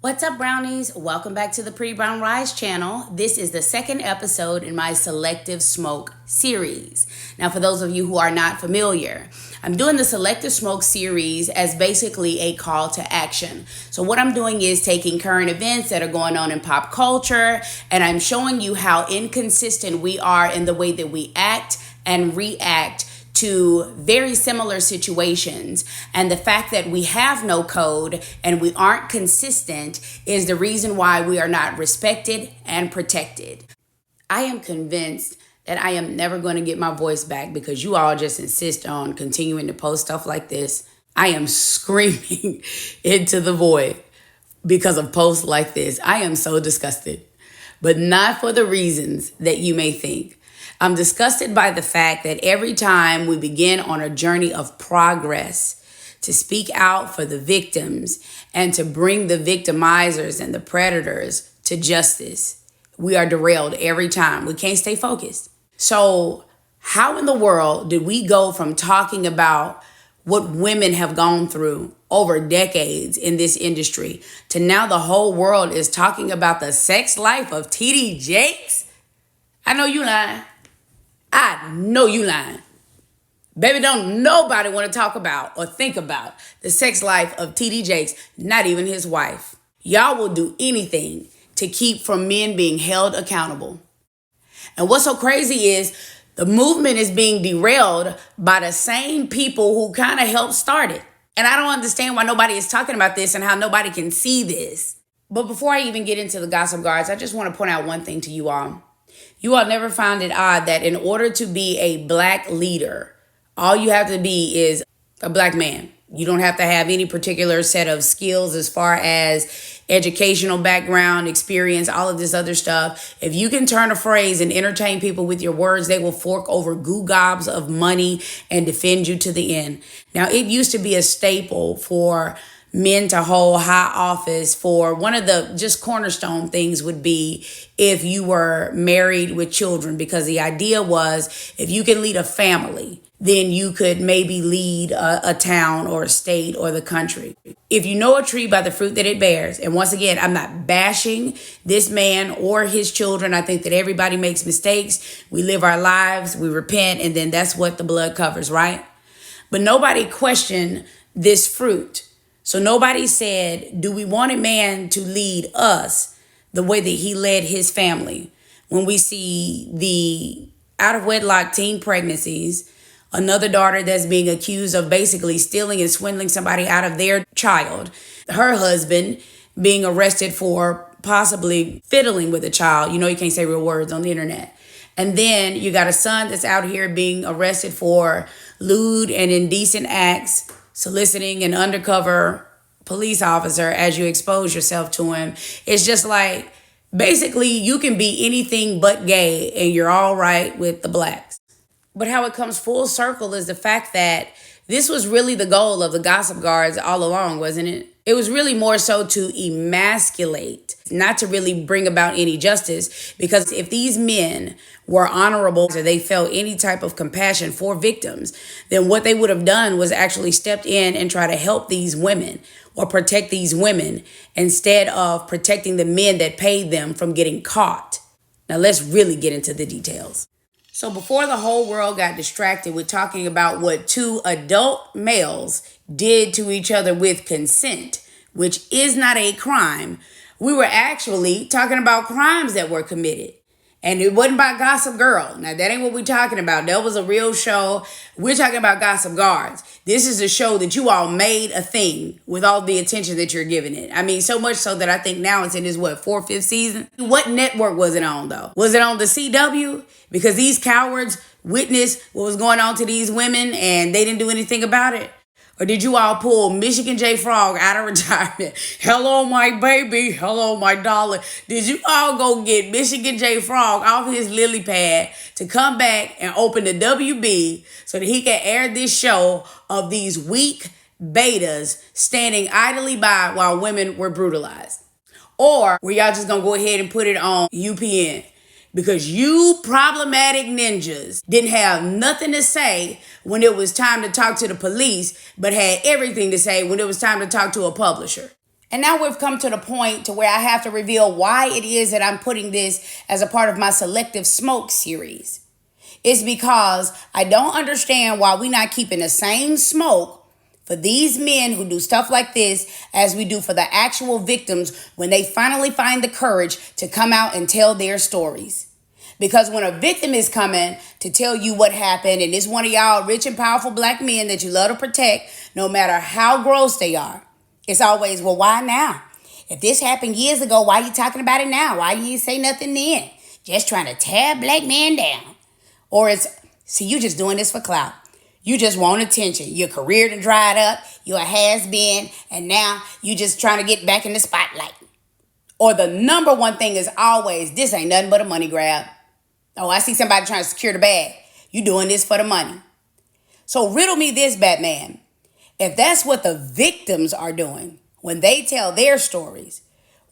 What's up, brownies? Welcome back to the Pretty Brown Rise channel. This is the second episode in my Selective Smoke series. Now, for those of you who are not familiar, I'm doing the Selective Smoke series as basically a call to action. So what I'm doing is taking current events that are going on in pop culture, and I'm showing you how inconsistent we are in the way that we act and react to very similar situations. And the fact that we have no code and we aren't consistent is the reason why we are not respected and protected. I am convinced that I am never going to get my voice back because you all just insist on continuing to post stuff like this. I am screaming into the void because of posts like this. I am so disgusted, but not for the reasons that you may think. I'm disgusted by the fact that every time we begin on a journey of progress to speak out for the victims and to bring the victimizers and the predators to justice, we are derailed every time. We can't stay focused. So how in the world did we go from talking about what women have gone through over decades in this industry to now the whole world is talking about the sex life of TD Jakes? I know you lying. I know you lying. Baby, don't nobody want to talk about or think about the sex life of TD Jakes, not even his wife. Y'all will do anything to keep from men being held accountable. And what's so crazy is the movement is being derailed by the same people who kind of helped start it. And I don't understand why nobody is talking about this and how nobody can see this. But before I even get into the gossip guards, I just want to point out one thing to you all. You all never found it odd that in order to be a black leader, all you have to be is a black man. You don't have to have any particular set of skills as far as educational background, experience, all of this other stuff. If you can turn a phrase and entertain people with your words, they will fork over goo gobs of money and defend you to the end. Now, it used to be a staple for men to hold high office. For one of the just cornerstone things would be if you were married with children, because the idea was if you can lead a family, then you could maybe lead a town or a state or the country. If you know a tree by the fruit that it bears, and once again, I'm not bashing this man or his children. I think that everybody makes mistakes. We live our lives, we repent, and then that's what the blood covers, right? But nobody questioned this fruit. So nobody said, do we want a man to lead us the way that he led his family? When we see the out of wedlock teen pregnancies, another daughter that's being accused of basically stealing and swindling somebody out of their child, her husband being arrested for possibly fiddling with a child. You know, you can't say real words on the internet. And then you got a son that's out here being arrested for lewd and indecent acts, soliciting an undercover police officer as you expose yourself to him. It's just like, basically, you can be anything but gay and you're all right with the blacks. But how it comes full circle is the fact that this was really the goal of the gossip guards all along, wasn't it? It was really more so to emasculate, not to really bring about any justice. Because if these men were honorable or they felt any type of compassion for victims, then what they would have done was actually stepped in and try to help these women or protect these women instead of protecting the men that paid them from getting caught. Now let's really get into the details. So before the whole world got distracted with talking about what two adult males did to each other with consent, which is not a crime, we were actually talking about crimes that were committed. And it wasn't by Gossip Girl. Now, that ain't what we're talking about. That was a real show. We're talking about Gossip Guards. This is a show that you all made a thing with all the attention that you're giving it. I mean, so much so that I think now it's in its, 4th, 5th season? What network was it on, though? Was it on the CW? Because these cowards witnessed what was going on to these women and they didn't do anything about it? Or did you all pull Michigan J. Frog out of retirement? Hello, my baby. Hello, my darling. Did you all go get Michigan J. Frog off his lily pad to come back and open the WB so that he can air this show of these weak betas standing idly by while women were brutalized? Or were y'all just going to go ahead and put it on UPN? Because you problematic ninjas didn't have nothing to say when it was time to talk to the police, but had everything to say when it was time to talk to a publisher. And now we've come to the point to where I have to reveal why it is that I'm putting this as a part of my Selective Smoke series. It's because I don't understand why we're not keeping the same smoke for these men who do stuff like this as we do for the actual victims when they finally find the courage to come out and tell their stories. Because when a victim is coming to tell you what happened, and it's one of y'all rich and powerful black men that you love to protect, no matter how gross they are, it's always, well, why now? If this happened years ago, why are you talking about it now? Why you say nothing then? Just trying to tear black men down. Or it's, see, you just doing this for clout. You just want attention. Your career done dried up. You're a has-been. And now you just trying to get back in the spotlight. Or the number one thing is always, this ain't nothing but a money grab. Oh, I see somebody trying to secure the bag. You doing this for the money. So riddle me this, Batman. If that's what the victims are doing when they tell their stories,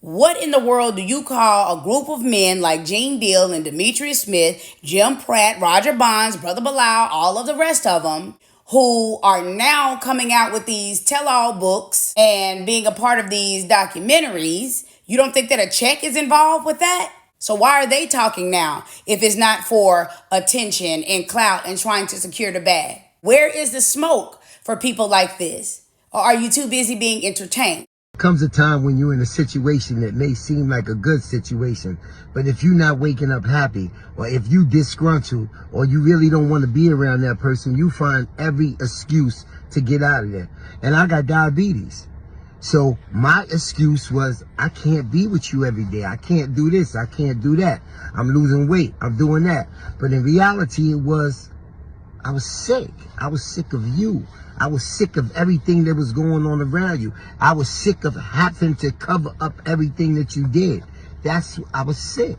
what in the world do you call a group of men like Gene Deal and Demetrius Smith, Jim Pratt, Roger Bonds, Brother Bilal, all of the rest of them, who are now coming out with these tell-all books and being a part of these documentaries? You don't think that a check is involved with that? So why are they talking now if it's not for attention and clout and trying to secure the bag? Where is the smoke for people like this? Or are you too busy being entertained? Comes a time when you're in a situation that may seem like a good situation, but if you're not waking up happy, or if you disgruntled, or you really don't want to be around that person, you find every excuse to get out of there. And I got diabetes. So my excuse was, I can't be with you every day. I can't do this. I can't do that. I'm losing weight. I'm doing that. But in reality, it was, I was sick. I was sick of you. I was sick of everything that was going on around you. I was sick of having to cover up everything that you did. I was sick.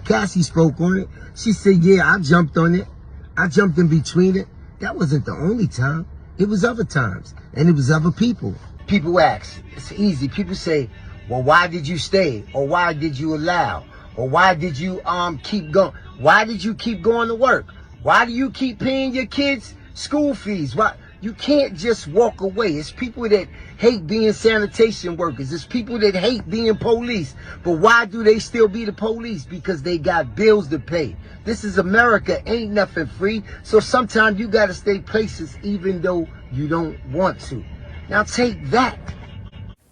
Cassie spoke on it. She said, yeah, I jumped on it. I jumped in between it. That wasn't the only time. It was other times. And it was other people. People ask, it's easy. People say, well, why did you stay? Or why did you allow? Or why did you keep going? Why did you keep going to work? Why do you keep paying your kids school fees? Why? You can't just walk away. It's people that hate being sanitation workers. It's people that hate being police. But why do they still be the police? Because they got bills to pay. This is America. Ain't nothing free. So sometimes you got to stay places even though you don't want to. Now take that.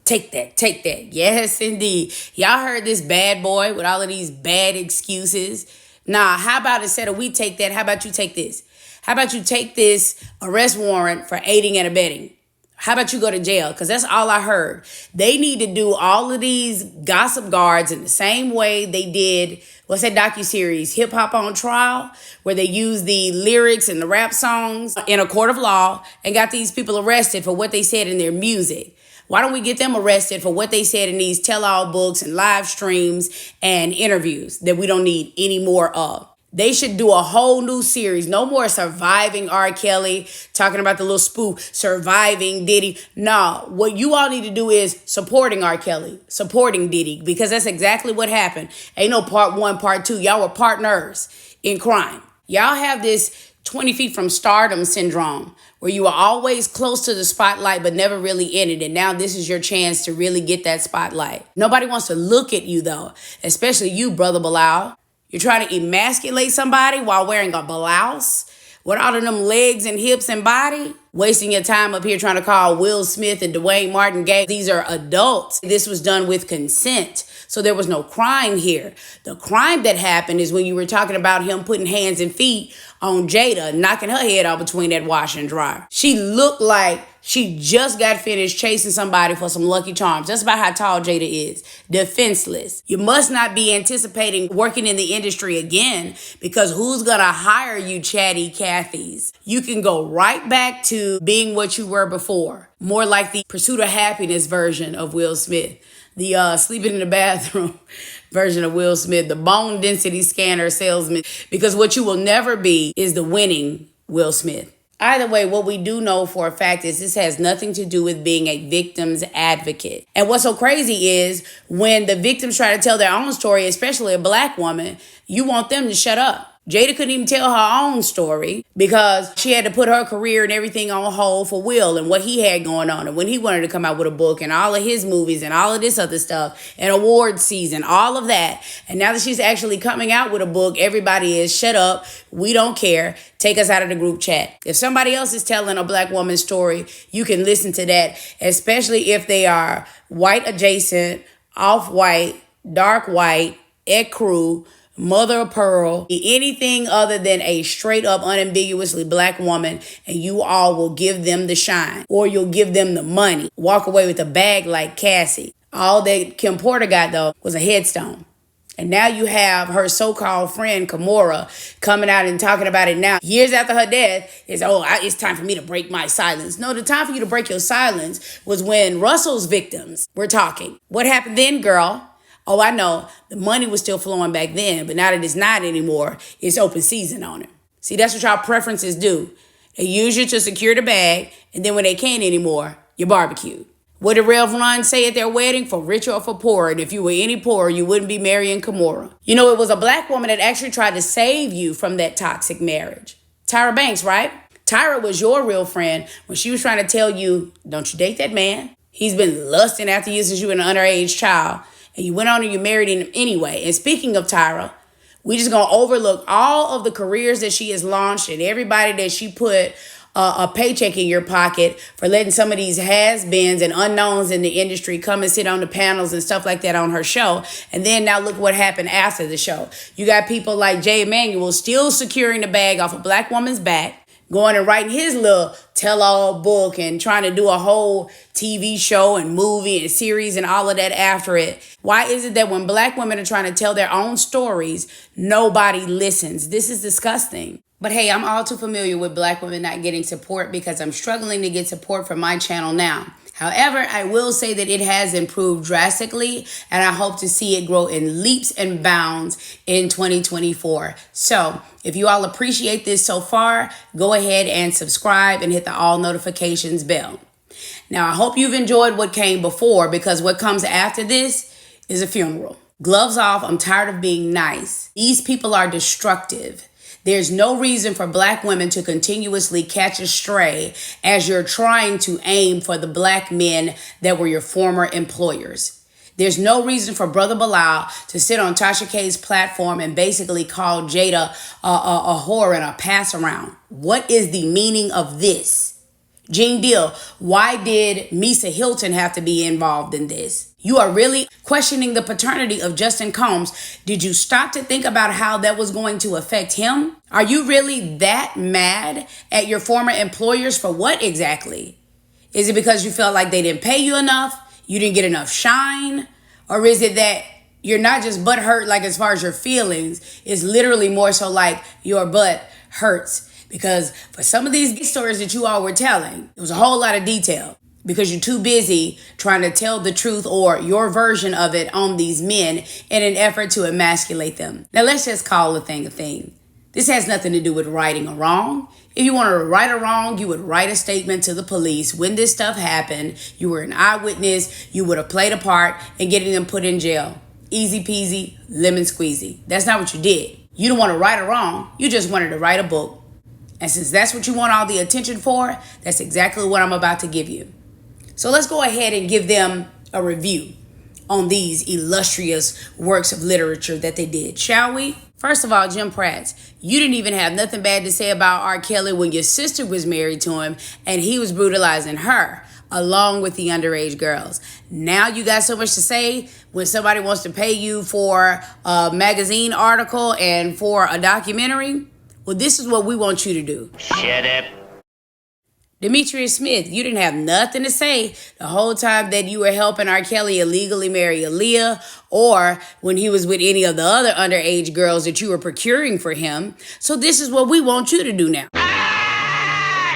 Take that. Yes, indeed. Y'all heard this bad boy with all of these bad excuses. Nah, how about instead of we take that, how about you take this? How about you take this arrest warrant for aiding and abetting? How about you go to jail? Because that's all I heard. They need to do all of these gossip guards in the same way they did, what's that docuseries, Hip Hop on Trial, where they use the lyrics and the rap songs in a court of law and got these people arrested for what they said in their music. Why don't we get them arrested for what they said in these tell-all books and live streams and interviews that we don't need any more of? They should do a whole new series. No more surviving R. Kelly, talking about the little spoof, surviving Diddy. No, what you all need to do is supporting R. Kelly, supporting Diddy, because that's exactly what happened. Ain't no part one, part two. Y'all were partners in crime. Y'all have this 20 feet from stardom syndrome, where you are always close to the spotlight but never really in it. And now this is your chance to really get that spotlight. Nobody wants to look at you, though, especially you, Brother Bilal. You're trying to emasculate somebody while wearing a blouse with all of them legs and hips and body, wasting your time up here trying to call Will Smith and Dwayne Martin gay. These are adults. This was done with consent. So there was no crime here. The crime that happened is when you were talking about him putting hands and feet on Jada, knocking her head out between that washer and dryer. She looked like she just got finished chasing somebody for some Lucky Charms. That's about how tall Jada is. Defenseless. You must not be anticipating working in the industry again, because who's going to hire you chatty Cathys? You can go right back to being what you were before. More like the Pursuit of Happiness version of Will Smith. The sleeping in the bathroom version of Will Smith. The bone density scanner salesman. Because what you will never be is the winning Will Smith. Either way, what we do know for a fact is this has nothing to do with being a victim's advocate. And what's so crazy is when the victims try to tell their own story, especially a black woman, you want them to shut up. Jada couldn't even tell her own story because she had to put her career and everything on hold for Will and what he had going on and when he wanted to come out with a book and all of his movies and all of this other stuff and award season, all of that. And now that she's actually coming out with a book, everybody is shut up. We don't care. Take us out of the group chat. If somebody else is telling a black woman's story, you can listen to that, especially if they are white adjacent, off-white, dark white, ecru, mother of pearl, anything other than a straight up unambiguously black woman, and you all will give them the shine or you'll give them the money. Walk away with a bag like Cassie. All that Kim Porter got though was a headstone. And now you have her so-called friend Kimora coming out and talking about it now. Years after her death, it's time for me to break my silence. No, the time for you to break your silence was when Russell's victims were talking. What happened then, girl? Oh, I know. The money was still flowing back then, but now that it's not anymore, it's open season on it. See, that's what y'all preferences do. They use you to secure the bag, and then when they can't anymore, you're barbecued. What did Rev Run say at their wedding? For richer or for poorer? And if you were any poorer, you wouldn't be marrying Kimora. You know, it was a black woman that actually tried to save you from that toxic marriage. Tyra Banks, right? Tyra was your real friend when she was trying to tell you, don't you date that man. He's been lusting after you since you were an underage child. And you went on and you married him anyway. And speaking of Tyra, we just going to overlook all of the careers that she has launched and everybody that she put a paycheck in your pocket for letting some of these has-beens and unknowns in the industry come and sit on the panels and stuff like that on her show. And then now look what happened after the show. You got people like Jay Emanuel still securing the bag off a black woman's back, going and writing his little tell-all book and trying to do a whole TV show and movie and series and all of that after it. Why is it that when black women are trying to tell their own stories, nobody listens? This is disgusting. But hey, I'm all too familiar with black women not getting support because I'm struggling to get support from my channel now. However, I will say that it has improved drastically, and I hope to see it grow in leaps and bounds in 2024. So if you all appreciate this so far, go ahead and subscribe and hit the all notifications bell. Now, I hope you've enjoyed what came before because what comes after this is a funeral. Gloves off, I'm tired of being nice. These people are destructive. There's no reason for black women to continuously catch a stray as you're trying to aim for the black men that were your former employers. There's no reason for Brother Bilal to sit on Tasha K's platform and basically call Jada a whore and a pass around. What is the meaning of this? Gene Deal, why did Misa Hilton have to be involved in this? You are really questioning the paternity of Justin Combs. Did you stop to think about how that was going to affect him? Are you really that mad at your former employers for what exactly? Is it because you felt like they didn't pay you enough? You didn't get enough shine? Or is it that you're not just butt hurt like as far as your feelings, it's literally more so like your butt hurts? Because for some of these stories that you all were telling, it was a whole lot of detail because you're too busy trying to tell the truth or your version of it on these men in an effort to emasculate them. Now, let's just call a thing a thing. This has nothing to do with righting a wrong. If you wanted to right a wrong, you would write a statement to the police. When this stuff happened, you were an eyewitness. You would have played a part in getting them put in jail. Easy peasy, lemon squeezy. That's not what you did. You don't want to right a wrong. You just wanted to write a book. And since that's what you want all the attention for, that's exactly what I'm about to give you. So let's go ahead and give them a review on these illustrious works of literature that they did, shall we? First of all, Jim Pratt, you didn't even have nothing bad to say about R. Kelly when your sister was married to him and he was brutalizing her along with the underage girls. Now you got so much to say when somebody wants to pay you for a magazine article and for a documentary? Well, this is what we want you to do. Shut up. Demetrius Smith, you didn't have nothing to say the whole time that you were helping R. Kelly illegally marry Aaliyah or when he was with any of the other underage girls that you were procuring for him. So this is what we want you to do now.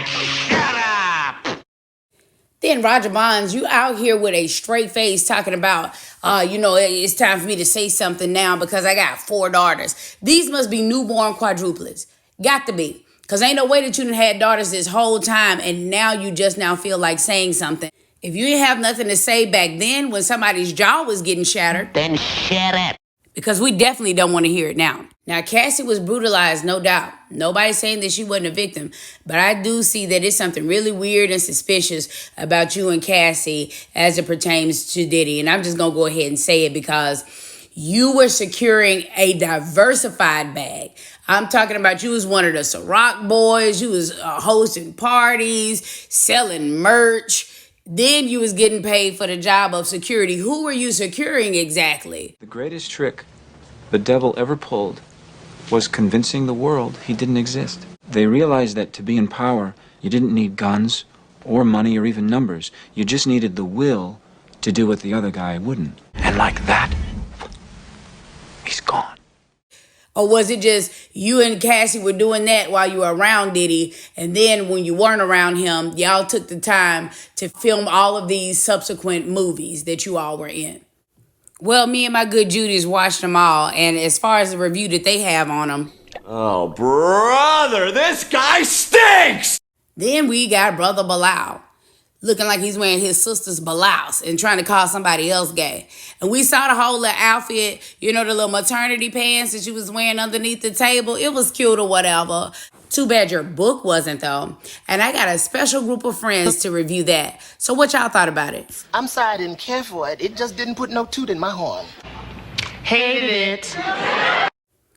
Shut up. Then Roger Bonds, you out here with a straight face talking about, it's time for me to say something now because I got 4 daughters. These must be newborn quadruplets. Got to be. Because ain't no way that you done had daughters this whole time and now you just now feel like saying something. If you didn't have nothing to say back then when somebody's jaw was getting shattered, Then shut up. because we definitely don't want to hear it now. Now, Cassie was brutalized, no doubt. Nobody's saying that she wasn't a victim. But I do see that it's something really weird and suspicious about you and Cassie as it pertains to Diddy. And I'm just going to go ahead and say it because you were securing a diversified bag. I'm talking about you was one of the Ciroc boys. You was hosting parties, selling merch. Then you was getting paid for the job of security. Who were you securing exactly? The greatest trick the devil ever pulled was convincing the world he didn't exist. They realized that to be in power, you didn't need guns or money or even numbers. You just needed the will to do what the other guy wouldn't. And like that, he's gone. Or was it just you and Cassie were doing that while you were around Diddy, and then when you weren't around him, y'all took the time to film all of these subsequent movies that you all were in? Well, me and my good Judy's watched them all, and as far as the review that they have on them... Oh, brother, this guy stinks! Then we got Brother Bilal, looking like he's wearing his sister's blouse and trying to call somebody else gay. And we saw the whole little outfit, you know, the little maternity pants that she was wearing underneath the table. It was cute or whatever. Too bad your book wasn't, though. And I got a special group of friends to review that. So what y'all thought about it? I'm sorry I didn't care for it. It just didn't put no toot in my horn. Hated it.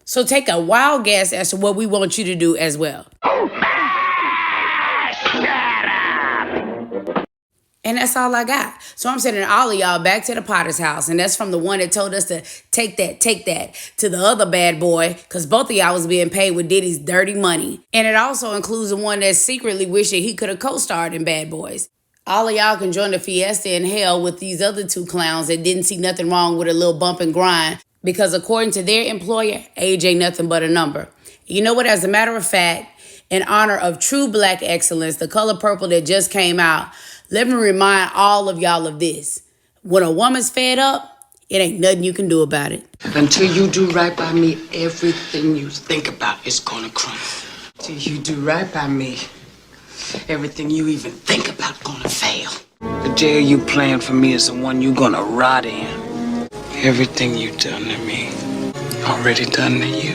So take a wild guess as to what we want you to do as well. And that's all I got. So I'm sending all of y'all back to the Potter's house. And that's from the one that told us to take that, to the other bad boy, because both of y'all was being paid with Diddy's dirty money. And it also includes the one that secretly wished that he could have co-starred in Bad Boys. All of y'all can join the fiesta in hell with these other two clowns that didn't see nothing wrong with a little bump and grind, because according to their employer, age ain't nothing but a number. You know what? As a matter of fact, in honor of true Black excellence, The Color Purple that just came out, let me remind all of y'all of this. When a woman's fed up, it ain't nothing you can do about it. Until you do right by me, everything you think about is gonna crumble. Till you do right by me, everything you even think about gonna fail. The jail you plan for me is the one you gonna rot in. Everything you done to me, already done to you.